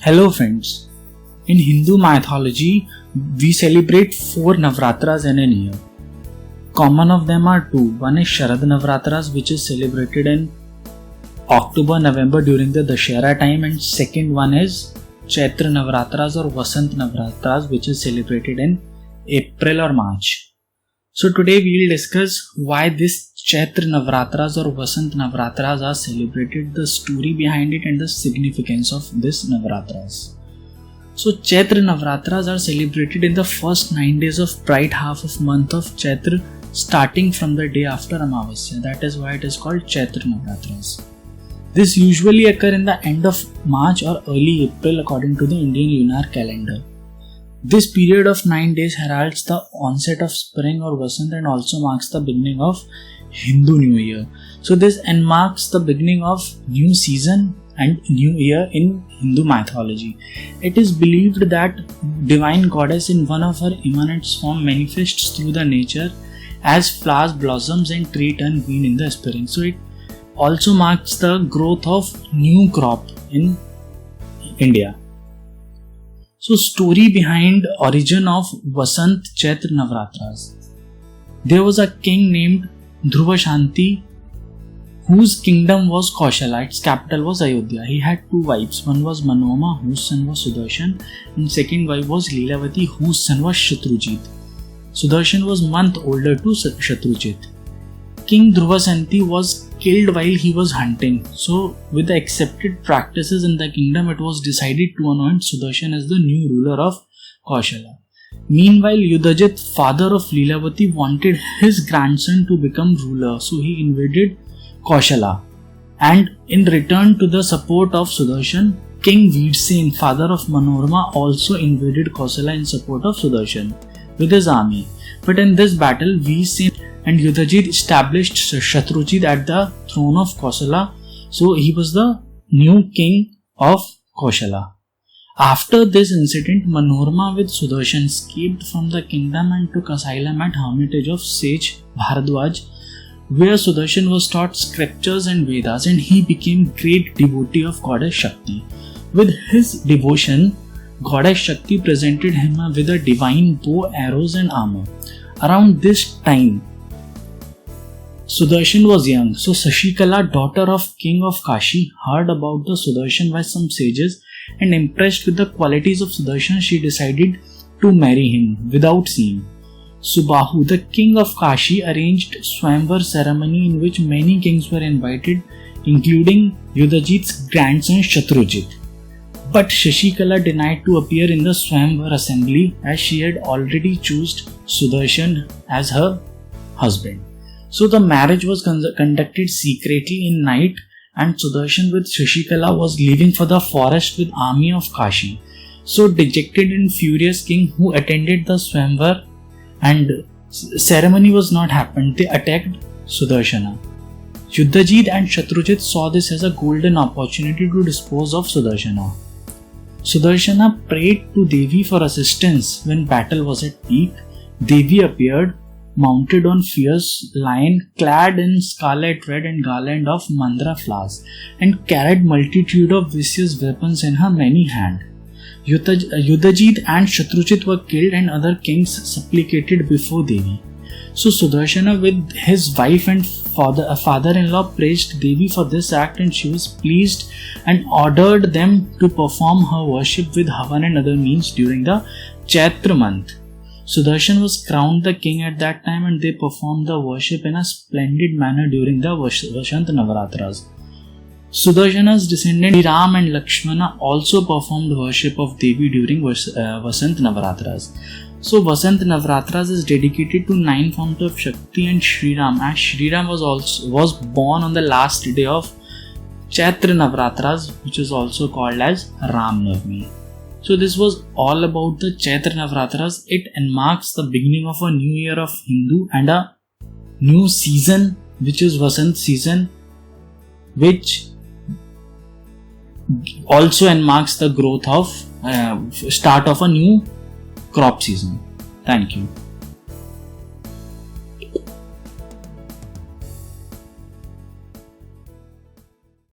Hello friends, in Hindu mythology, we celebrate 4 Navratras in a year. Common of them are two. One is Sharad Navratras, which is celebrated in October-November during the Dashera time, and second one is Chaitra Navratras or Vasant Navratras, which is celebrated in April or March. So today we will discuss why this Chaitra Navratras or Vasant Navratras are celebrated, the story behind it and the significance of this Navratras. So Chaitra Navratras are celebrated in the first 9 days of bright half of month of Chaitra, starting from the day after Amavasya. That is why it is called Chaitra Navratras. This usually occur in the end of March or early April according to the Indian lunar calendar. This period of 9 days heralds the onset of spring or Vasant and also marks the beginning of Hindu New Year. So this marks the beginning of new season and new year in Hindu mythology. It is believed that divine goddess in one of her immanent form manifests through the nature as flowers blossoms and tree turn green in the spring. So it also marks the growth of new crop in India. So story behind origin of Vasant Chaitra Navratras. There was a king named Dhruva Shanti whose kingdom was Kaushala. Its capital was Ayodhya. He had 2 wives. One was Manoma, whose son was Sudarshan, and second wife was Leelavati, whose son was Shatrujit. Sudarshan was month older to Shatrujit. King Dhruva Shanti was killed while he was hunting. So with the accepted practices in the kingdom, it was decided to anoint Sudarshan as the new ruler of Kaushala. Meanwhile, Yudhajit, father of Leelavati, wanted his grandson to become ruler. So he invaded Kaushala. And in return to the support of Sudarshan, King Veersen, father of Manorama, also invaded Kaushala in support of Sudarshan with his army. But in this battle, Veersen and Yudhajit established Shatrujit at the throne of Kaushala. So he was the new king of Kaushala. After this incident, Manorama with Sudarshan escaped from the kingdom and took asylum at hermitage of sage Bharadwaj, where Sudarshan was taught scriptures and Vedas, and he became great devotee of goddess Shakti. With his devotion, goddess Shakti presented him with a divine bow, arrows and armor. Around this time, Sudarshan was young, so Shashikala, daughter of king of Kashi, heard about the Sudarshan by some sages, and impressed with the qualities of Sudarshan, she decided to marry him without seeing. Subahu, the king of Kashi, arranged Swayamvar ceremony in which many kings were invited, including Yudhajit's grandson Shatrujit. But Shashikala denied to appear in the Swayamvar assembly as she had already chosen Sudarshan as her husband. So the marriage was conducted secretly in night, and Sudarshan with Shashikala was leaving for the forest with army of Kashi. So dejected and furious king who attended the Swayamvar and ceremony was not happened, they attacked Sudarshana. Yudhajit and Shatrujit saw this as a golden opportunity to dispose of Sudarshana. Sudarshana prayed to Devi for assistance. When battle was at peak, Devi appeared, mounted on fierce lion, clad in scarlet red and garland of mandra flowers, and carried multitude of vicious weapons in her many hand. Yudhajit and Shatrujit were killed and other kings supplicated before Devi. So Sudarshana with his wife and father-in-law praised Devi for this act, and she was pleased and ordered them to perform her worship with Havan and other means during the Chaitra month. Sudarshan was crowned the king at that time, and they performed the worship in a splendid manner during the Vasant Navratras. Sudarshana's descendant Ram and Lakshmana also performed worship of Devi during Vasant Navratras. So Vasant Navratras is dedicated to 9 forms of Shakti and Shri Ram, as Shri Ram was born on the last day of Chaitra Navratras, which is also called as Ram Navami. So this was all about the Chaitra Navratras. It marks the beginning of a new year of Hindu and a new season, which is Vasant season, which also marks the growth of start of a new crop season. Thank you.